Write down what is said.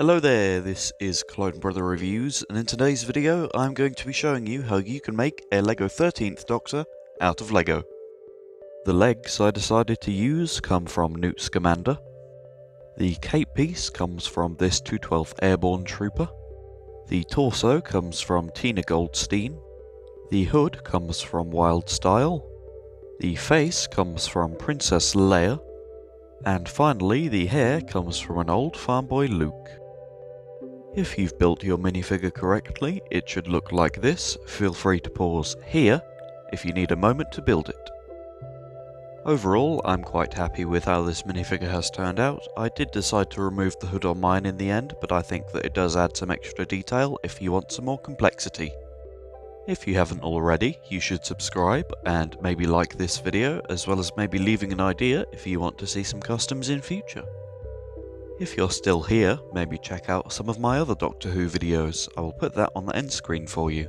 Hello there, this is Clone Brother Reviews, and in today's video I'm going to be showing you how you can make a LEGO 13th Doctor out of LEGO. The legs I decided to use come from Newt Scamander. The cape piece comes from this 212 Airborne Trooper. The torso comes from Tina Goldstein. The hood comes from Wild Style. The face comes from Princess Leia. And finally, the hair comes from an old farm boy Luke. If you've built your minifigure correctly, it should look like this. Feel free to pause here if you need a moment to build it. Overall, I'm quite happy with how this minifigure has turned out. I did decide to remove the hood on mine in the end, but I think that it does add some extra detail if you want some more complexity. If you haven't already, you should subscribe and maybe like this video, as well as maybe leaving an idea if you want to see some customs in future. If you're still here, maybe check out some of my other Doctor Who videos. I will put that on the end screen for you.